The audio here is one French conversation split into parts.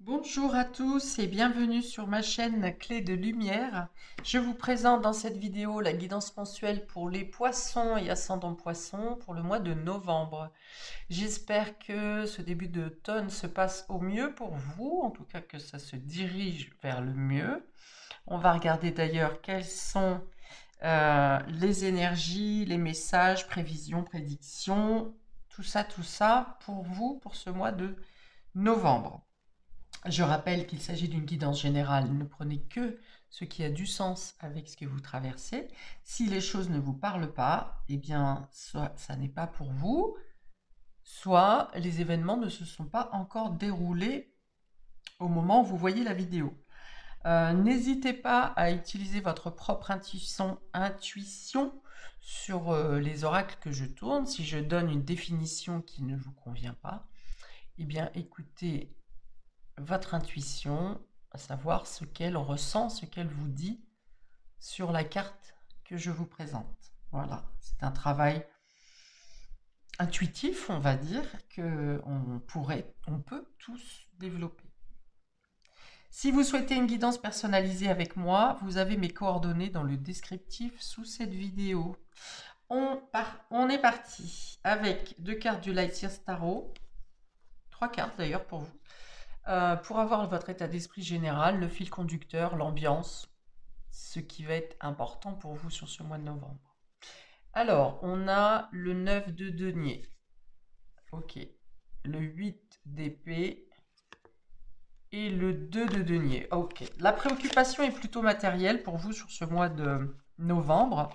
Bonjour à tous et bienvenue sur ma chaîne Clé de Lumière. Je vous présente dans cette vidéo la guidance mensuelle pour les poissons et ascendants poissons pour le mois de novembre. J'espère que ce début d'automne se passe au mieux pour vous, en tout cas que ça se dirige vers le mieux. On va regarder d'ailleurs quelles sont les énergies, les messages, prévisions, prédictions, tout ça pour vous pour ce mois de novembre. Je rappelle qu'il s'agit d'une guidance générale. Ne prenez que ce qui a du sens avec ce que vous traversez. Si les choses ne vous parlent pas, eh bien, soit ça n'est pas pour vous, soit les événements ne se sont pas encore déroulés au moment où vous voyez la vidéo. N'hésitez pas à utiliser votre propre intuition sur les oracles que je tourne. Si je donne une définition qui ne vous convient pas, eh bien, écoutez votre intuition, à savoir ce qu'elle ressent, ce qu'elle vous dit sur la carte que je vous présente. Voilà, c'est un travail intuitif, on va dire, que on peut tous développer. Si vous souhaitez une guidance personnalisée avec moi, vous avez mes coordonnées dans le descriptif sous cette vidéo. On est parti avec 2 cartes du Light Years Tarot, 3 cartes d'ailleurs pour vous. Pour avoir votre état d'esprit général, le fil conducteur, l'ambiance, ce qui va être important pour vous sur ce mois de novembre. Alors, on a le 9 de denier. Ok. Le 8 d'épée et le 2 de denier. Ok. La préoccupation est plutôt matérielle pour vous sur ce mois de novembre,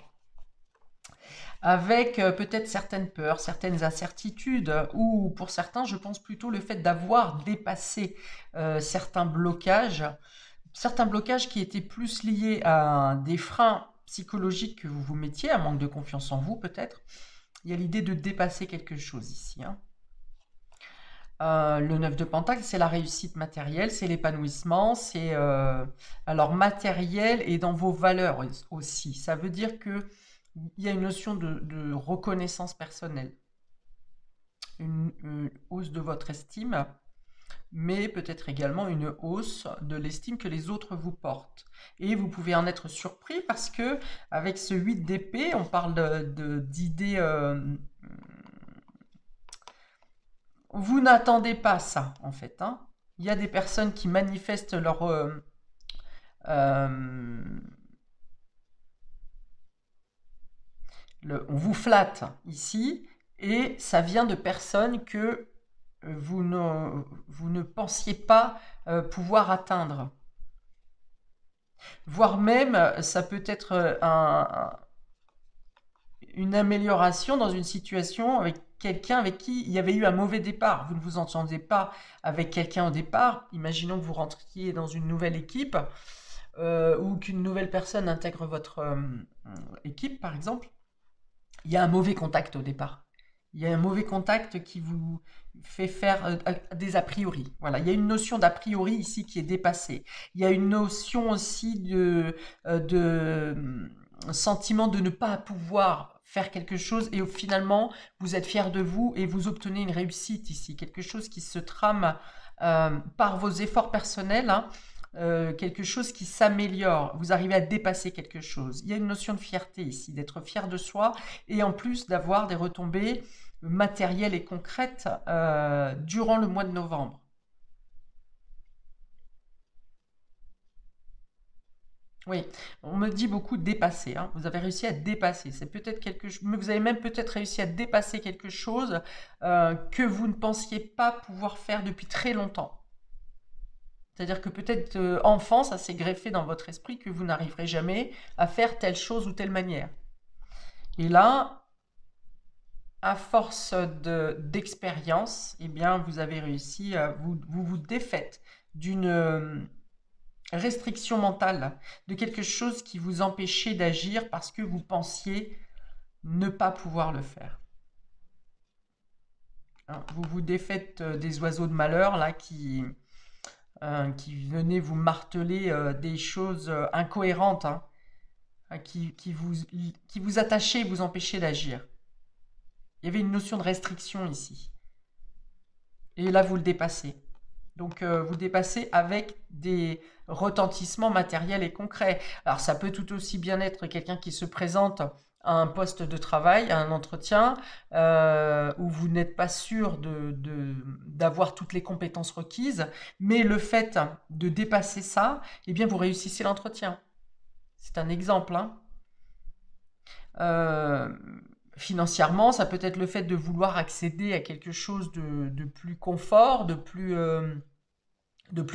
avec peut-être certaines peurs, certaines incertitudes, ou pour certains, je pense plutôt le fait d'avoir dépassé certains blocages qui étaient plus liés à des freins psychologiques que vous vous mettiez, un manque de confiance en vous peut-être. Il y a l'idée de dépasser quelque chose ici. Le 9 de Pentacle, c'est la réussite matérielle, c'est l'épanouissement, c'est alors matériel et dans vos valeurs aussi. Ça veut dire que il y a une notion de reconnaissance personnelle, une hausse de votre estime, mais peut-être également une hausse de l'estime que les autres vous portent. Et vous pouvez en être surpris parce que avec ce 8 d'épée, on parle d'idées... vous n'attendez pas ça, en fait. Hein. Il y a des personnes qui manifestent leur... on vous flatte ici, et ça vient de personnes que vous ne pensiez pas pouvoir atteindre. Voire même, ça peut être une amélioration dans une situation avec quelqu'un avec qui il y avait eu un mauvais départ. Vous ne vous entendez pas avec quelqu'un au départ. Imaginons que vous rentriez dans une nouvelle équipe ou qu'une nouvelle personne intègre votre équipe, par exemple. Il y a un mauvais contact au départ. Il y a un mauvais contact qui vous fait faire des a priori. Voilà, il y a une notion d'a priori ici qui est dépassée. Il y a une notion aussi de sentiment de ne pas pouvoir faire quelque chose et finalement vous êtes fier de vous et vous obtenez une réussite ici, quelque chose qui se trame par vos efforts personnels, hein, quelque chose qui s'améliore, vous arrivez à dépasser quelque chose. Il y a une notion de fierté ici, d'être fier de soi et en plus d'avoir des retombées matérielles et concrètes durant le mois de novembre. Oui, on me dit beaucoup dépasser. Hein. Vous avez réussi à dépasser. C'est peut-être quelque chose, mais vous avez même peut-être réussi à dépasser quelque chose que vous ne pensiez pas pouvoir faire depuis très longtemps. C'est-à-dire que peut-être enfant, ça s'est greffé dans votre esprit que vous n'arriverez jamais à faire telle chose ou telle manière. Et là, à force d'expérience, eh bien, vous avez réussi, vous défaites d'une restriction mentale, de quelque chose qui vous empêchait d'agir parce que vous pensiez ne pas pouvoir le faire. Hein, vous vous défaites des oiseaux de malheur là qui venaient vous marteler des choses incohérentes, hein, qui vous attachaient et vous empêchaient d'agir. Il y avait une notion de restriction ici. Et là, vous le dépassez. Donc, vous dépassez avec des retentissements matériels et concrets. Alors, ça peut tout aussi bien être quelqu'un qui se présente à un poste de travail, à un entretien, où vous n'êtes pas sûr d'avoir toutes les compétences requises, mais le fait de dépasser ça, eh bien, vous réussissez l'entretien. C'est un exemple, hein. Euh, Financièrement, ça peut être le fait de vouloir accéder à quelque chose de plus confort, de plus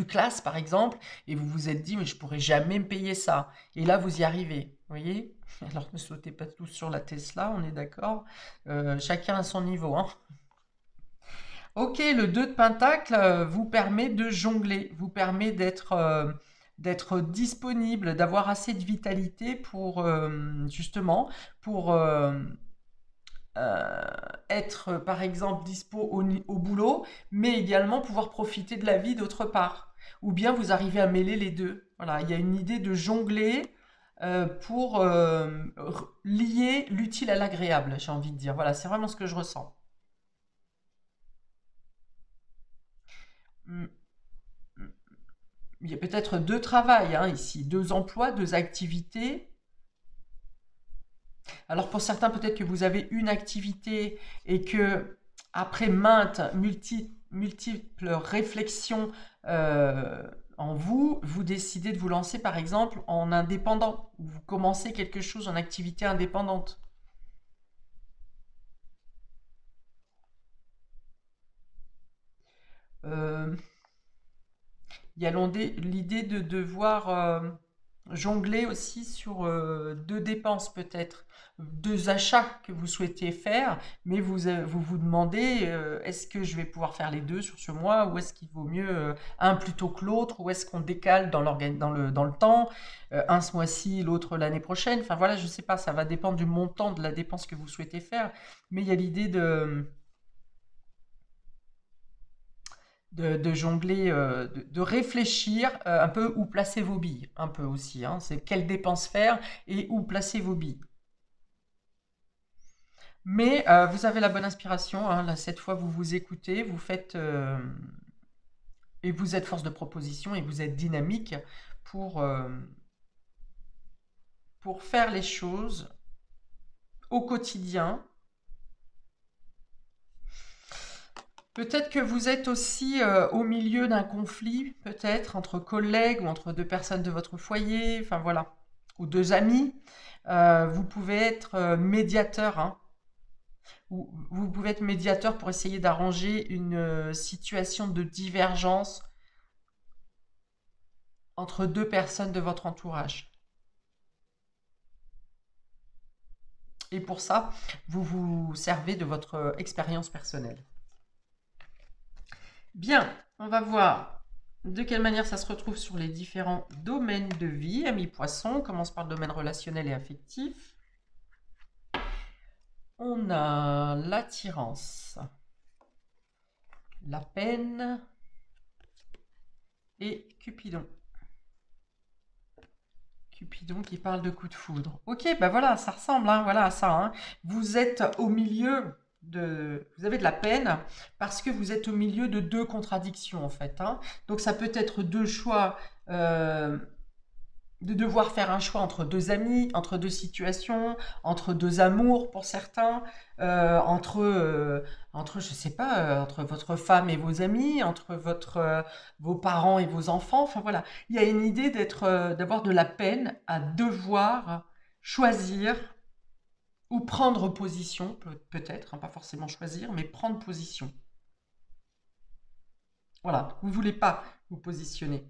classe, par exemple, et vous vous êtes dit, mais je pourrais jamais me payer ça. Et là, vous y arrivez, vous voyez? Alors, ne sautez pas tous sur la Tesla, on est d'accord. Chacun à son niveau, hein. Ok, le 2 de Pentacle vous permet de jongler, vous permet d'être disponible, d'avoir assez de vitalité pour, justement, pour euh, être, par exemple, dispo au boulot, mais également pouvoir profiter de la vie d'autre part. Ou bien vous arrivez à mêler les deux. Voilà, il y a une idée de jongler pour lier l'utile à l'agréable, j'ai envie de dire. Voilà, c'est vraiment ce que je ressens. Mm, mm. Il y a peut-être deux travails hein, ici, deux emplois, deux activités. Alors pour certains, peut-être que vous avez une activité et que après multiples réflexions en vous, vous décidez de vous lancer par exemple en indépendant, ou vous commencez quelque chose en activité indépendante. Euh, Il y a l'idée de devoir jongler aussi sur deux dépenses peut-être, deux achats que vous souhaitez faire, mais vous demandez est-ce que je vais pouvoir faire les deux sur ce mois ou est-ce qu'il vaut mieux un plutôt que l'autre ou est-ce qu'on décale dans le temps, un ce mois-ci, l'autre l'année prochaine. Enfin voilà, je ne sais pas, ça va dépendre du montant de la dépense que vous souhaitez faire, mais il y a l'idée de jongler, de réfléchir un peu où placer vos billes, un peu aussi. Hein. C'est quelles dépenses faire et où placer vos billes. Mais vous avez la bonne inspiration. Hein. Là, cette fois, vous vous écoutez, vous faites et vous êtes force de proposition et vous êtes dynamique pour, euh, pour faire les choses au quotidien. Peut-être que vous êtes aussi au milieu d'un conflit, peut-être entre collègues ou entre deux personnes de votre foyer, enfin voilà, ou deux amis. Vous pouvez être médiateur, hein, ou vous pouvez être médiateur pour essayer d'arranger une situation de divergence entre deux personnes de votre entourage. Et pour ça, vous vous servez de votre expérience personnelle. Bien, on va voir de quelle manière ça se retrouve sur les différents domaines de vie. Amis poissons, on commence par le domaine relationnel et affectif. On a l'attirance, la peine et Cupidon. Cupidon qui parle de coup de foudre. Ok, ben voilà, ça ressemble hein, voilà, à ça. Hein. Vous êtes au milieu vous avez de la peine parce que vous êtes au milieu de deux contradictions en fait. Hein. Donc ça peut être deux choix, de devoir faire un choix entre deux amis, entre deux situations, entre deux amours pour certains, entre je sais pas, entre votre femme et vos amis, entre vos parents et vos enfants. Enfin voilà, il y a une idée d'avoir de la peine à devoir choisir ou prendre position, peut-être, hein, pas forcément choisir, mais prendre position. Voilà, vous ne voulez pas vous positionner.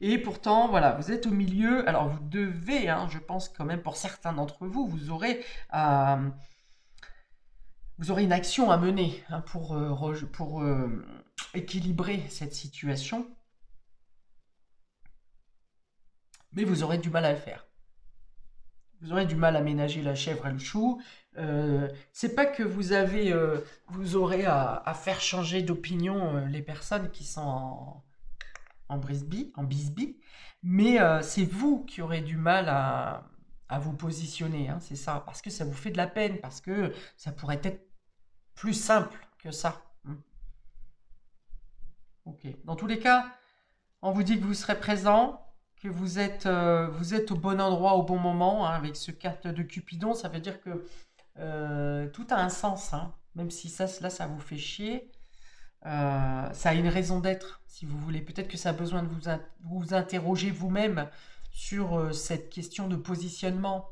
Et pourtant, voilà, vous êtes au milieu. Alors, vous devez, hein, je pense quand même pour certains d'entre vous, vous aurez une action à mener hein, pour équilibrer cette situation. Mais vous aurez du mal à le faire. Vous aurez du mal à ménager la chèvre et le chou. C'est pas que vous aurez à faire changer d'opinion les personnes qui sont en bisbee, mais c'est vous qui aurez du mal à vous positionner, hein, c'est ça, parce que ça vous fait de la peine, parce que ça pourrait être plus simple que ça. Hein. Ok. Dans tous les cas, on vous dit que vous serez présent, que vous êtes au bon endroit au bon moment, hein, avec ce carte de Cupidon. Ça veut dire que tout a un sens, hein. Même si là, ça vous fait chier. Ça a une raison d'être, si vous voulez. Peut-être que ça a besoin de vous interroger vous-même sur cette question de positionnement,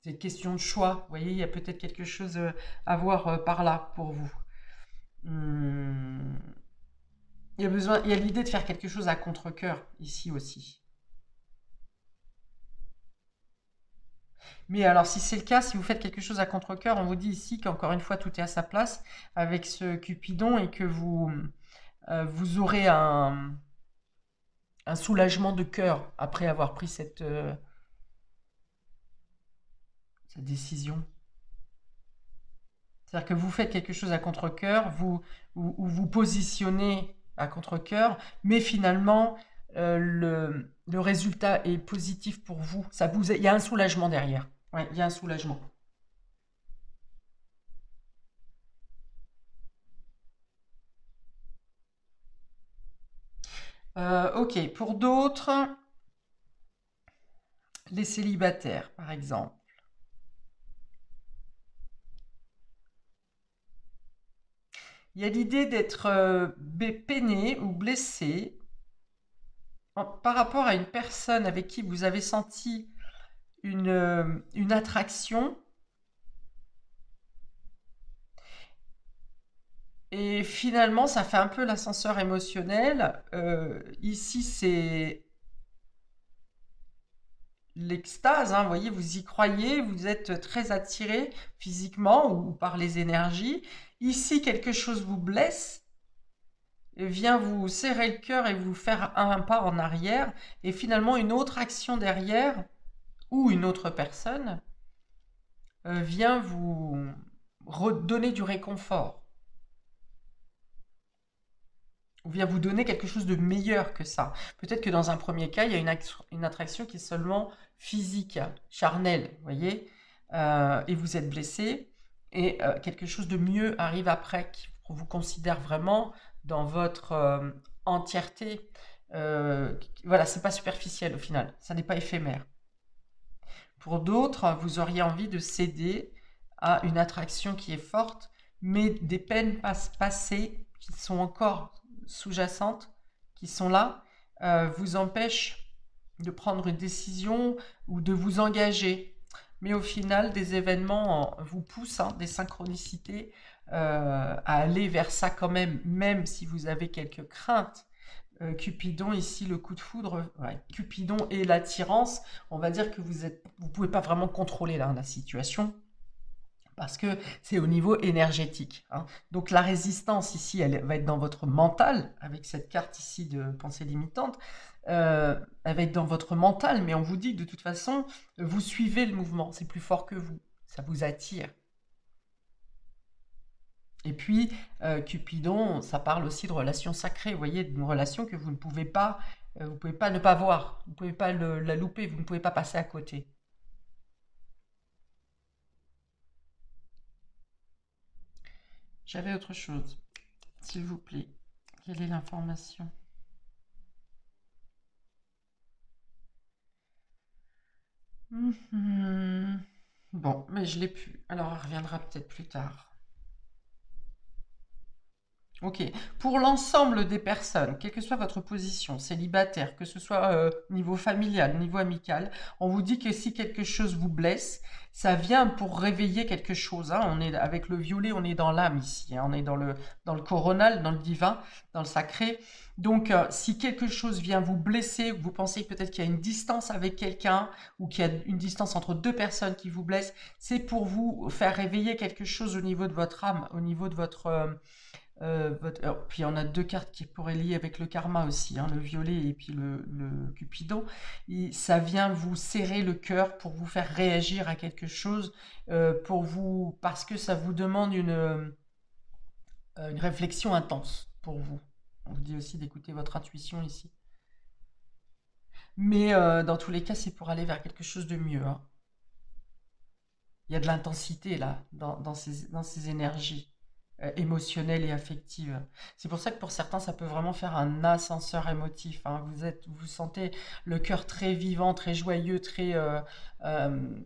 cette question de choix. Vous voyez, il y a peut-être quelque chose à voir par là pour vous. Hum, il y a l'idée de faire quelque chose à contre-cœur ici aussi. Mais alors, si c'est le cas, si vous faites quelque chose à contre-cœur, on vous dit ici qu'encore une fois, tout est à sa place avec ce Cupidon et que vous aurez un soulagement de cœur après avoir pris cette décision. C'est-à-dire que vous faites quelque chose à contre-cœur, vous positionnez à contre-cœur, mais finalement, le résultat est positif pour vous. Il y a un soulagement derrière. Ouais, il y a un soulagement. Ok, pour d'autres, les célibataires, par exemple. Il y a l'idée d'être peiné ou blessé par rapport à une personne avec qui vous avez senti une attraction. Et finalement, ça fait un peu l'ascenseur émotionnel. Ici, c'est l'extase, hein, vous voyez, vous y croyez, vous êtes très attiré physiquement ou par les énergies. Ici, quelque chose vous blesse, vient vous serrer le cœur et vous faire un pas en arrière, et finalement une autre action derrière, ou une autre personne, vient vous redonner du réconfort, ou vient vous donner quelque chose de meilleur que ça. Peut-être que dans un premier cas, il y a une attraction qui est seulement physique, charnelle, vous voyez, et vous êtes blessé, et quelque chose de mieux arrive après, qui vous considère vraiment dans votre entièreté. Voilà, c'est pas superficiel au final, ça n'est pas éphémère. Pour d'autres, vous auriez envie de céder à une attraction qui est forte, mais des peines passées qui sont encore sous-jacentes, qui sont là, vous empêchent de prendre une décision ou de vous engager. Mais au final, des événements vous poussent, hein, des synchronicités, à aller vers ça quand même, même si vous avez quelques craintes. Cupidon, ici, le coup de foudre, ouais, Cupidon et l'attirance, on va dire que vous pouvez pas vraiment contrôler là, la situation parce que c'est au niveau énergétique, hein. Donc la résistance ici, elle va être dans votre mental, avec cette carte ici de pensée limitante, elle va être dans votre mental, mais on vous dit que de toute façon, vous suivez le mouvement, c'est plus fort que vous, ça vous attire. Et puis, Cupidon, ça parle aussi de relations sacrées, vous voyez, d'une relation que vous ne pouvez pas ne pas voir, vous ne pouvez pas la louper, vous ne pouvez pas passer à côté. J'avais autre chose, s'il vous plaît. Quelle est l'information? Mhm. Bon, mais je l'ai plus. Alors, elle reviendra peut-être plus tard. Ok. Pour l'ensemble des personnes, quelle que soit votre position, célibataire, que ce soit niveau familial, niveau amical, on vous dit que si quelque chose vous blesse, ça vient pour réveiller quelque chose, hein. On est avec le violet, on est dans l'âme ici, hein. On est dans le coronal, dans le divin, dans le sacré. Donc, si quelque chose vient vous blesser, vous pensez peut-être qu'il y a une distance avec quelqu'un ou qu'il y a une distance entre deux personnes qui vous blessent, c'est pour vous faire réveiller quelque chose au niveau de votre âme, au niveau de votre alors, puis on a deux cartes qui pourraient lier avec le karma aussi, hein, le violet et puis le Cupidon. Et ça vient vous serrer le cœur pour vous faire réagir à quelque chose, parce que ça vous demande une réflexion intense pour vous. On vous dit aussi d'écouter votre intuition ici. Mais dans tous les cas, c'est pour aller vers quelque chose de mieux, hein. Il y a de l'intensité là, dans ces énergies. émotionnelle et affective. C'est pour ça que pour certains, ça peut vraiment faire un ascenseur émotif, hein. Vous sentez le cœur très vivant, très joyeux, très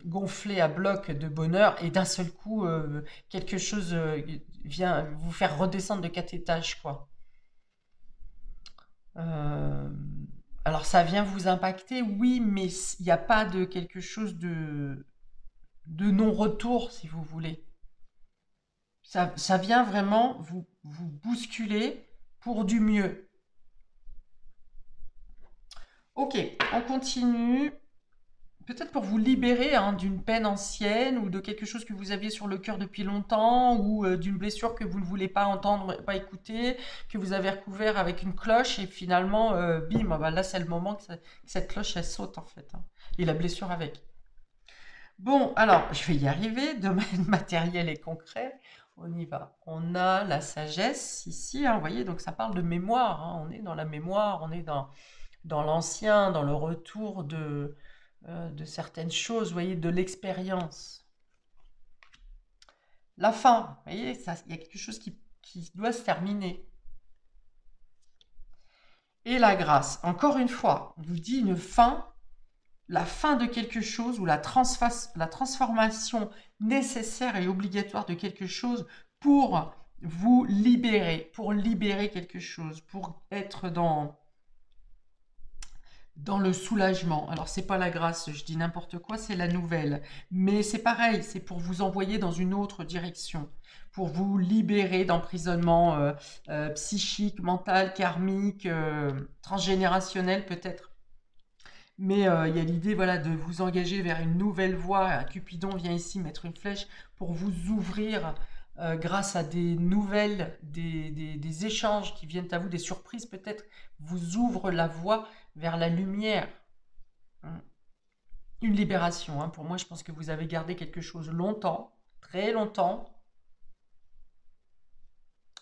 gonflé à bloc de bonheur, et d'un seul coup, quelque chose vient vous faire redescendre de 4 étages, quoi. Euh, alors ça vient vous impacter, oui, mais il n'y a pas de quelque chose de non-retour, si vous voulez. Ça vient vraiment vous bousculer pour du mieux. Ok, on continue. Peut-être pour vous libérer, hein, d'une peine ancienne ou de quelque chose que vous aviez sur le cœur depuis longtemps ou d'une blessure que vous ne voulez pas entendre, pas écouter, que vous avez recouvert avec une cloche et finalement, bim, ah bah là c'est le moment que cette cloche elle saute en fait, hein, et la blessure avec. Bon, alors je vais y arriver, domaine matériel et concret. On y va. On a la sagesse ici, hein, vous voyez, donc ça parle de mémoire, hein, on est dans la mémoire, on est dans l'ancien, dans le retour de certaines choses, vous voyez, de l'expérience. La fin, vous voyez, il y a quelque chose qui doit se terminer. Et la grâce, encore une fois, on vous dit une fin, la fin de quelque chose ou la transformation nécessaire et obligatoire de quelque chose pour vous libérer, pour libérer quelque chose, pour être dans le soulagement. Alors, c'est pas la grâce, je dis n'importe quoi, c'est la nouvelle. Mais c'est pareil, c'est pour vous envoyer dans une autre direction, pour vous libérer d'emprisonnement psychique, mental, karmique, transgénérationnel peut-être. Mais il y a l'idée, voilà, de vous engager vers une nouvelle voie. Cupidon vient ici mettre une flèche pour vous ouvrir grâce à des nouvelles, des échanges qui viennent à vous, des surprises peut-être, vous ouvre la voie vers la lumière. Une libération, hein. Pour moi, je pense que vous avez gardé quelque chose longtemps, très longtemps,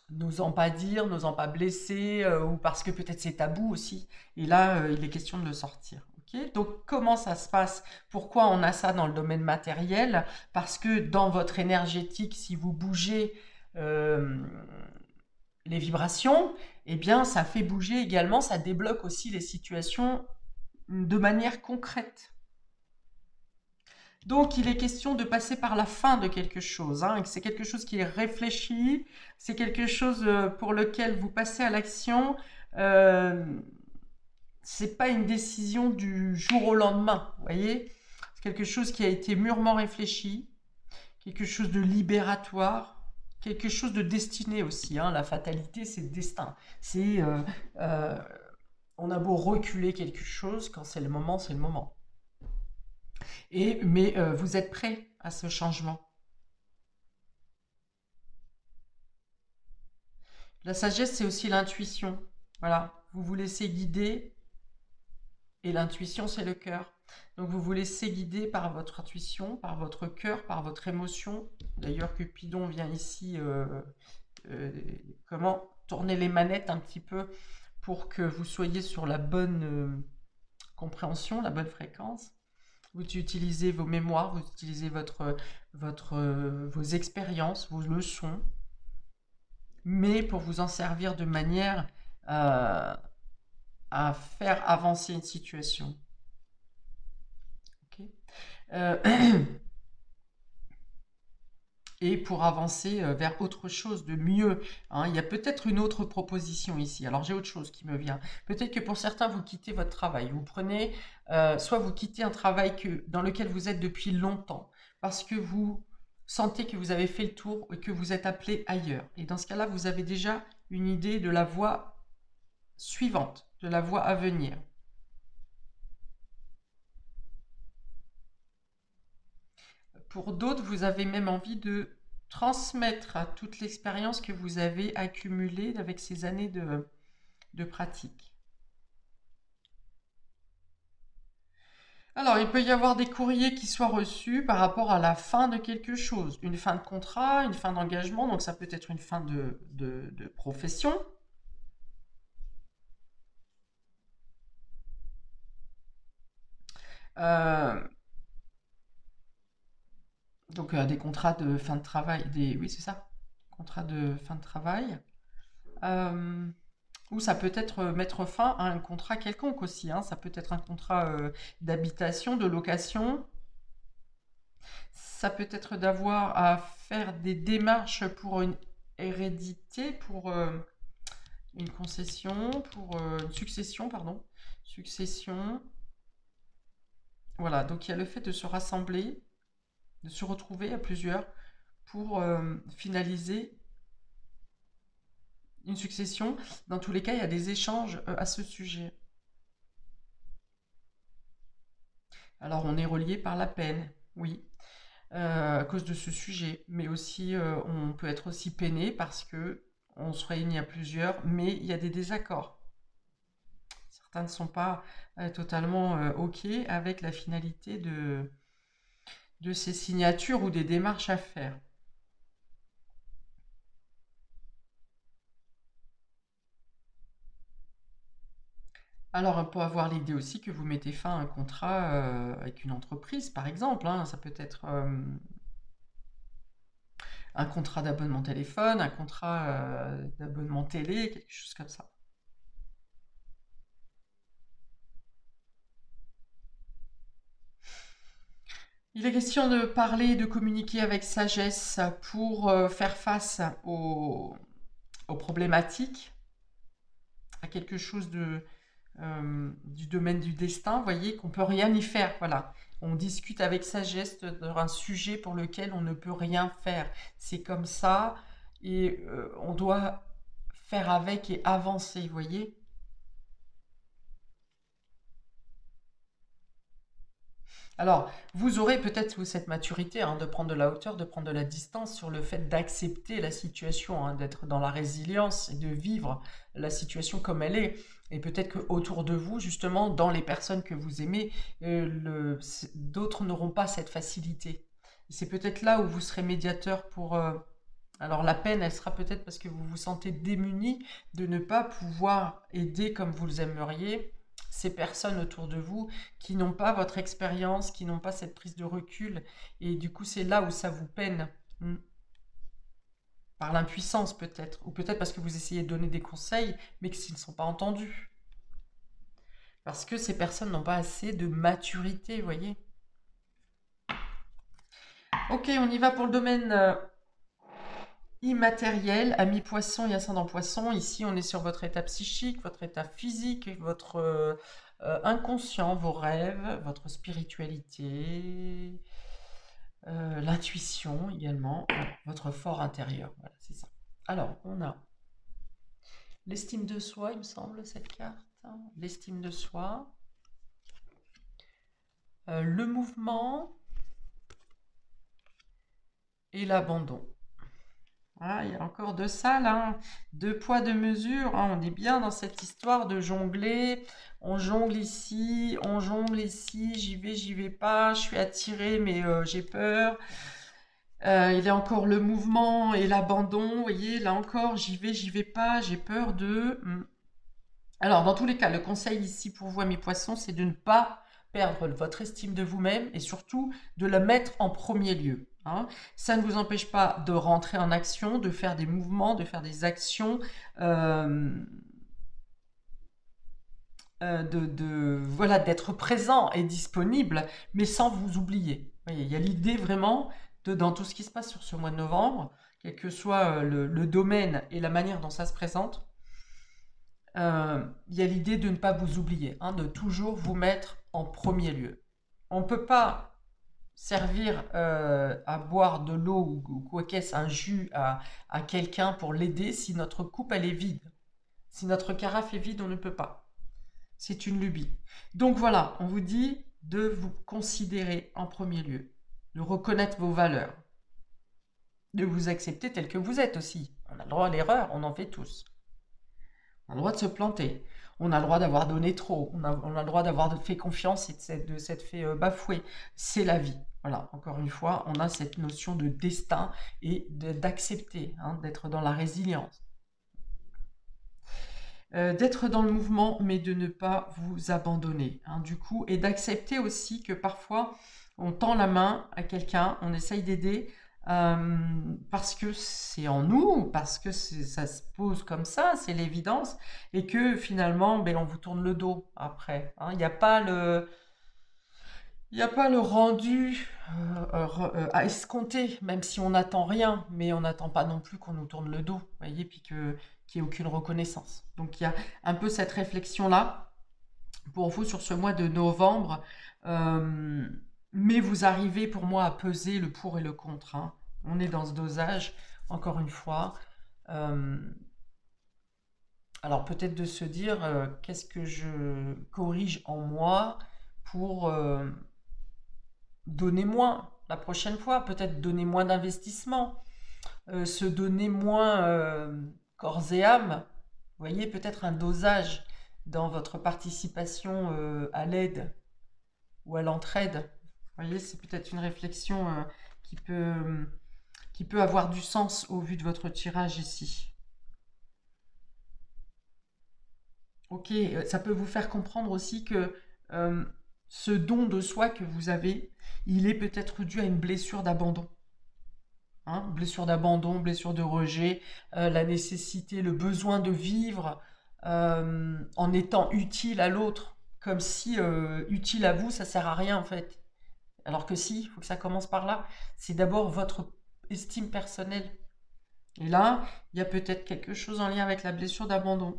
n'osant pas dire, n'osant pas blesser, ou parce que peut-être c'est tabou aussi. Et là, il est question de le sortir. Ok. Donc, comment ça se passe? Pourquoi on a ça dans le domaine matériel? Parce que dans votre énergétique, si vous bougez euh, les vibrations, eh bien, ça fait bouger également, ça débloque aussi les situations de manière concrète. Donc, il est question de passer par la fin de quelque chose, hein. C'est quelque chose qui est réfléchi, c'est quelque chose pour lequel vous passez à l'action. Euh, c'est pas une décision du jour au lendemain, vous voyez. C'est quelque chose qui a été mûrement réfléchi, quelque chose de libératoire, quelque chose de destiné aussi, hein. La fatalité, c'est le destin. C'est euh, on a beau reculer quelque chose, quand c'est le moment, c'est le moment. Mais vous êtes prêt à ce changement. La sagesse, c'est aussi l'intuition. Voilà, vous vous laissez guider, et l'intuition, c'est le cœur. Donc vous vous laissez guider par votre intuition, par votre cœur, par votre émotion. D'ailleurs, Cupidon vient ici, euh, comment tourner les manettes un petit peu pour que vous soyez sur la bonne compréhension, la bonne fréquence. Vous utilisez vos mémoires, vous utilisez vos expériences, vos leçons, mais pour vous en servir de manière euh, à faire avancer une situation. Okay. Et pour avancer vers autre chose de mieux, hein. Il y a peut-être une autre proposition ici. Alors j'ai autre chose qui me vient. Peut-être que pour certains, vous quittez votre travail. Vous prenez, soit vous quittez un travail dans lequel vous êtes depuis longtemps, parce que vous sentez que vous avez fait le tour et que vous êtes appelé ailleurs. Et dans ce cas-là, vous avez déjà une idée de la voie suivante, de la voie à venir. Pour d'autres, vous avez même envie de transmettre à toute l'expérience que vous avez accumulée avec ces années de pratique. Alors, il peut y avoir des courriers qui soient reçus par rapport à la fin de quelque chose, une fin de contrat, une fin d'engagement, donc ça peut être une fin de profession. Euh, donc des contrats de fin de travail, oui c'est ça, contrat de fin de travail. Ou ça peut être mettre fin à un contrat quelconque aussi, hein. Ça peut être un contrat d'habitation, de location. Ça peut être d'avoir à faire des démarches pour une hérédité, pour une concession, pour une succession, pardon. Succession. Voilà, donc il y a le fait de se rassembler, de se retrouver à plusieurs pour finaliser une succession. Dans tous les cas, il y a des échanges à ce sujet. Alors, on est relié par la peine, oui, à cause de ce sujet. Mais aussi, on peut être aussi peiné parce que on se réunit à plusieurs, mais il y a des désaccords. Certains ne sont pas totalement OK avec la finalité de ces signatures ou des démarches à faire. Alors, on peut avoir l'idée aussi que vous mettez fin à un contrat avec une entreprise, par exemple, hein. Ça peut être un contrat d'abonnement téléphone, un contrat d'abonnement télé, quelque chose comme ça. Il est question de parler, de communiquer avec sagesse pour faire face aux problématiques, à quelque chose du domaine du destin, vous voyez, qu'on peut rien y faire, voilà. On discute avec sagesse d'un sujet pour lequel on ne peut rien faire. C'est comme ça, et on doit faire avec et avancer, vous voyez. Alors, vous aurez peut-être cette maturité hein, de prendre de la hauteur, de prendre de la distance sur le fait d'accepter la situation, hein, d'être dans la résilience et de vivre la situation comme elle est. Et peut-être qu'autour de vous, justement, dans les personnes que vous aimez, d'autres n'auront pas cette facilité. C'est peut-être là où vous serez médiateur pour... alors la peine, elle sera peut-être parce que vous vous sentez démuni de ne pas pouvoir aider comme vous aimeriez ces personnes autour de vous qui n'ont pas votre expérience, qui n'ont pas cette prise de recul. Et du coup, c'est là où ça vous peine. Par l'impuissance peut-être. Ou peut-être parce que vous essayez de donner des conseils, mais que s'ils ne sont pas entendus. Parce que ces personnes n'ont pas assez de maturité, vous voyez. Ok, on y va pour le domaine immatériel, ami poisson et ascendant poisson. Ici, on est sur votre état psychique, votre état physique, votre inconscient, vos rêves, votre spiritualité, l'intuition également, votre fort intérieur. Voilà, c'est ça. Alors, on a l'estime de soi, il me semble, cette carte. L'estime de soi. Le mouvement et l'abandon. Ah, il y a encore de ça là, deux poids, deux mesures, hein. On est bien dans cette histoire de jongler. On jongle ici, j'y vais pas, je suis attirée mais j'ai peur. Il y a encore le mouvement et l'abandon, vous voyez, là encore, j'y vais pas, j'ai peur de... Alors, dans tous les cas, le conseil ici pour vous, mes poissons, c'est de ne pas perdre votre estime de vous-même et surtout de la mettre en premier lieu. Hein. Ça ne vous empêche pas de rentrer en action, de faire des mouvements, de faire des actions, voilà, d'être présent et disponible, mais sans vous oublier. Vous voyez, il y a l'idée vraiment dans tout ce qui se passe sur ce mois de novembre, quel que soit le domaine et la manière dont ça se présente, il y a l'idée de ne pas vous oublier, hein, de toujours vous mettre en premier lieu. On ne peut pas servir à boire de l'eau ou quoi qu'est-ce, un jus à quelqu'un pour l'aider si notre coupe elle est vide. Si notre carafe est vide, on ne peut pas. C'est une lubie. Donc voilà, on vous dit de vous considérer en premier lieu, de reconnaître vos valeurs, de vous accepter tel que vous êtes aussi. On a le droit à l'erreur, on en fait tous. On a le droit de se planter. On a le droit d'avoir donné trop. On a le droit d'avoir fait confiance et de s'être fait bafouer. C'est la vie. Voilà, encore une fois, on a cette notion de destin et d'accepter, hein, d'être dans la résilience. D'être dans le mouvement, mais de ne pas vous abandonner, hein, du coup, et d'accepter aussi que parfois, on tend la main à quelqu'un, on essaye d'aider, parce que c'est en nous, parce que ça se pose comme ça, c'est l'évidence, et que finalement, ben, on vous tourne le dos après, hein. Il n'y a pas le rendu à escompter, même si on n'attend rien, mais on n'attend pas non plus qu'on nous tourne le dos, vous voyez, puis qu'il n'y ait aucune reconnaissance. Donc il y a un peu cette réflexion-là pour vous sur ce mois de novembre. Euh, mais vous arrivez pour moi à peser le pour et le contre, hein. On est dans ce dosage, encore une fois. Euh, alors peut-être de se dire qu'est-ce que je corrige en moi pour donner moins la prochaine fois, peut-être donner moins d'investissement, se donner moins corps et âme. Vous voyez, peut-être un dosage dans votre participation à l'aide ou à l'entraide. Vous voyez, c'est peut-être une réflexion qui peut, qui peut avoir du sens au vu de votre tirage ici. Ok, ça peut vous faire comprendre aussi que euh, ce don de soi que vous avez, il est peut-être dû à une blessure d'abandon. Hein, blessure d'abandon, blessure de rejet, la nécessité, le besoin de vivre en étant utile à l'autre, comme si utile à vous, ça sert à rien en fait. Alors que si, il faut que ça commence par là. C'est d'abord votre estime personnelle. Et là, il y a peut-être quelque chose en lien avec la blessure d'abandon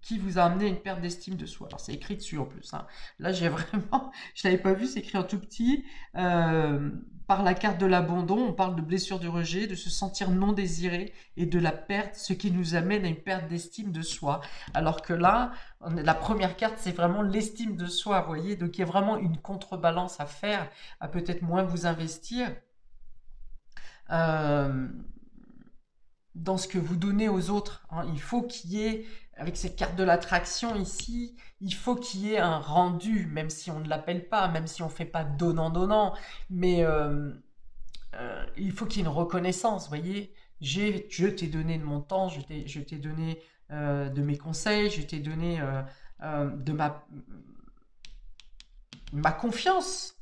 qui vous a amené à une perte d'estime de soi. Alors c'est écrit dessus en plus, hein. Là j'ai vraiment, je l'avais pas vu, c'est écrit en tout petit. Par la carte de l'abandon, on parle de blessure du rejet, de se sentir non désiré et de la perte, ce qui nous amène à une perte d'estime de soi. Alors que là, la première carte, c'est vraiment l'estime de soi, vous voyez. Donc il y a vraiment une contrebalance à faire, à peut-être moins vous investir. Euh, dans ce que vous donnez aux autres, hein. Il faut qu'il y ait, avec cette carte de l'attraction ici, il faut qu'il y ait un rendu, même si on ne l'appelle pas, même si on ne fait pas donnant-donnant, mais il faut qu'il y ait une reconnaissance, vous voyez. Je t'ai donné de mon temps, je t'ai donné de mes conseils, je t'ai donné de ma confiance.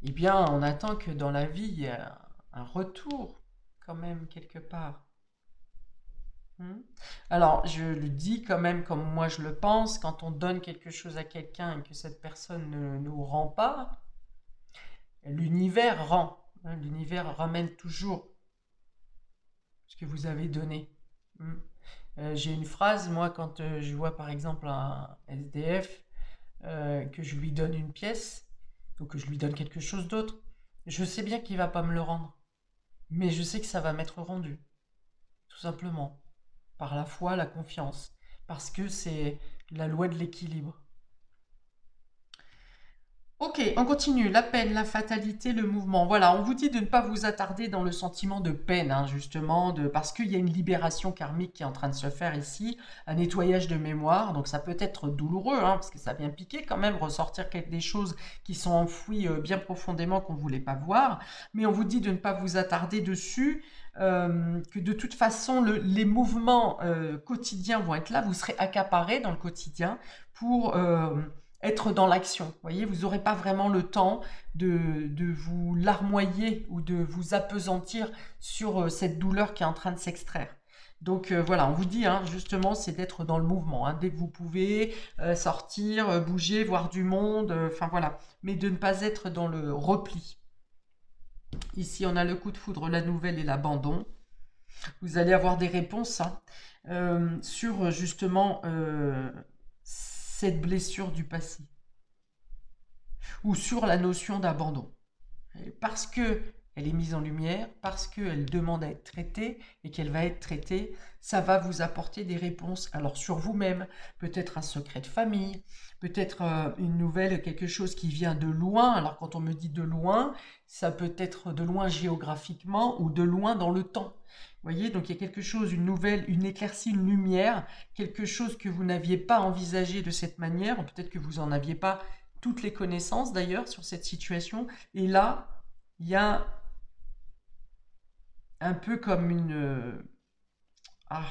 Eh bien, on attend que dans la vie, il y ait un retour, quand même, quelque part. Hmm. Alors, je le dis quand même comme moi je le pense, quand on donne quelque chose à quelqu'un et que cette personne ne nous rend pas, l'univers rend, hein. L'univers ramène toujours ce que vous avez donné. Hmm. J'ai une phrase, moi, quand je vois par exemple un SDF, que je lui donne une pièce, ou que je lui donne quelque chose d'autre, je sais bien qu'il va pas me le rendre, mais je sais que ça va m'être rendu, tout simplement. Par la foi, la confiance, parce que c'est la loi de l'équilibre. Ok, on continue. La peine, la fatalité, le mouvement. Voilà, on vous dit de ne pas vous attarder dans le sentiment de peine, hein, justement, parce qu'il y a une libération karmique qui est en train de se faire ici, un nettoyage de mémoire. Donc ça peut être douloureux, hein, parce que ça vient piquer quand même, ressortir des choses qui sont enfouies bien profondément qu'on ne voulait pas voir. Mais on vous dit de ne pas vous attarder dessus. Que de toute façon, les mouvements quotidiens vont être là, vous serez accaparé dans le quotidien pour être dans l'action. Vous voyez, vous n'aurez pas vraiment le temps de vous larmoyer ou de vous appesantir sur cette douleur qui est en train de s'extraire. Donc voilà, on vous dit hein, justement, c'est d'être dans le mouvement, hein, dès que vous pouvez sortir, bouger, voir du monde, enfin voilà, mais de ne pas être dans le repli. Ici, on a le coup de foudre, la nouvelle et l'abandon. Vous allez avoir des réponses hein, sur justement cette blessure du passé ou sur la notion d'abandon. Parce que elle est mise en lumière, parce qu'elle demande à être traitée et qu'elle va être traitée, ça va vous apporter des réponses. Alors sur vous-même, peut-être un secret de famille, peut-être une nouvelle, quelque chose qui vient de loin. Alors quand on me dit de loin, ça peut être de loin géographiquement ou de loin dans le temps. Vous voyez, donc il y a quelque chose, une nouvelle, une éclaircie, une lumière, quelque chose que vous n'aviez pas envisagé de cette manière, ou peut-être que vous n'en aviez pas toutes les connaissances d'ailleurs sur cette situation. Et là, il y a un peu comme une... ah,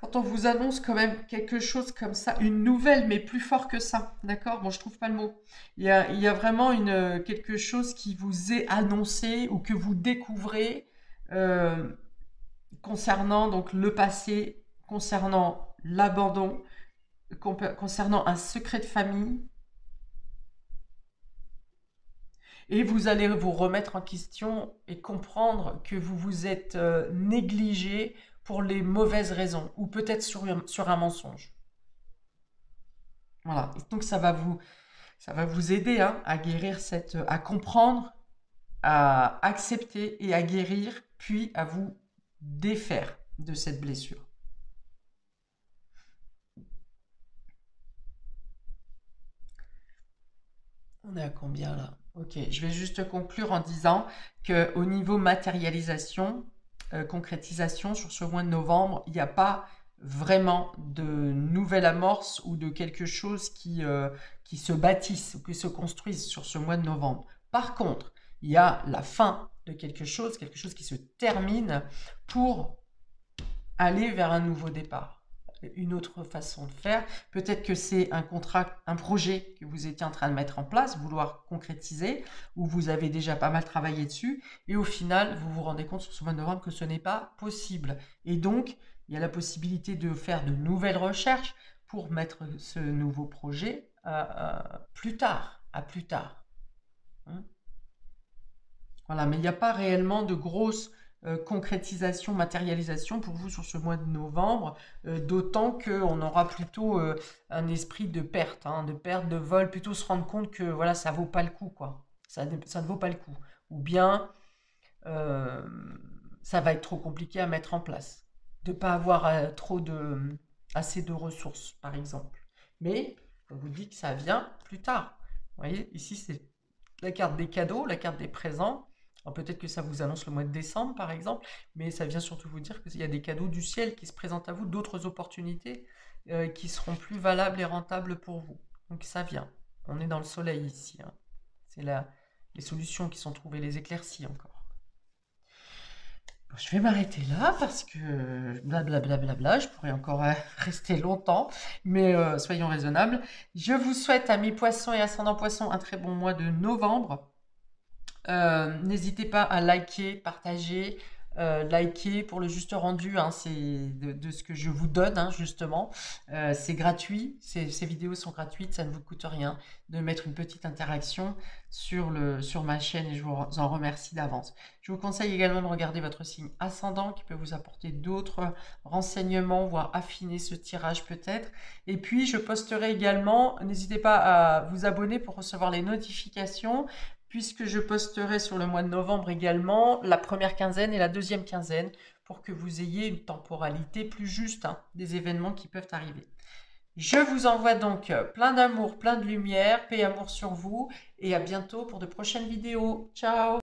Quand on vous annonce quand même quelque chose comme ça, une nouvelle, mais plus fort que ça, d'accord? Bon, je trouve pas le mot. Il y a vraiment quelque chose qui vous est annoncé ou que vous découvrez euh, concernant donc le passé, concernant l'abandon, concernant un secret de famille, et vous allez vous remettre en question et comprendre que vous vous êtes négligé pour les mauvaises raisons, ou peut-être sur un mensonge. Voilà. Et donc ça va vous aider hein, à guérir à comprendre, à accepter et à guérir, puis à vous défaire de cette blessure. On est à combien là? Ok, je vais juste conclure en disant que au niveau matérialisation, concrétisation sur ce mois de novembre, il n'y a pas vraiment de nouvelle amorce ou de quelque chose qui se bâtisse ou qui se construise sur ce mois de novembre. Par contre, il y a la fin de quelque chose qui se termine pour aller vers un nouveau départ, une autre façon de faire. Peut-être que c'est un contrat, un projet que vous étiez en train de mettre en place, vouloir concrétiser, ou vous avez déjà pas mal travaillé dessus, et au final, vous vous rendez compte sur ce mois de novembre que ce n'est pas possible. Et donc, il y a la possibilité de faire de nouvelles recherches pour mettre ce nouveau projet plus tard, à plus tard. Hein. Voilà, mais il n'y a pas réellement de grosse concrétisation, matérialisation pour vous sur ce mois de novembre, d'autant qu'on aura plutôt un esprit de perte, hein, de vol, plutôt se rendre compte que voilà, ça vaut pas le coup, quoi. Ça ne vaut pas le coup. Ou bien euh, ça va être trop compliqué à mettre en place. De ne pas avoir assez de ressources, par exemple. Mais on vous dit que ça vient plus tard. Vous voyez, ici c'est la carte des cadeaux, la carte des présents. Alors peut-être que ça vous annonce le mois de décembre, par exemple, mais ça vient surtout vous dire qu'il y a des cadeaux du ciel qui se présentent à vous, d'autres opportunités qui seront plus valables et rentables pour vous. Donc ça vient. On est dans le soleil ici. Hein. C'est les solutions qui sont trouvées, les éclaircies encore. Bon, je vais m'arrêter là parce que blablabla, je pourrais encore rester longtemps, mais soyons raisonnables. Je vous souhaite, amis poissons et ascendant poissons, un très bon mois de novembre. N'hésitez pas à liker, partager, liker pour le juste rendu, hein, c'est de ce que je vous donne, hein, justement. C'est gratuit, ces vidéos sont gratuites, ça ne vous coûte rien de mettre une petite interaction sur ma chaîne et je vous en remercie d'avance. Je vous conseille également de regarder votre signe ascendant qui peut vous apporter d'autres renseignements, voire affiner ce tirage peut-être. Et puis je posterai également, n'hésitez pas à vous abonner pour recevoir les notifications, puisque je posterai sur le mois de novembre également la première quinzaine et la deuxième quinzaine pour que vous ayez une temporalité plus juste hein, des événements qui peuvent arriver. Je vous envoie donc plein d'amour, plein de lumière, paix et amour sur vous et à bientôt pour de prochaines vidéos. Ciao!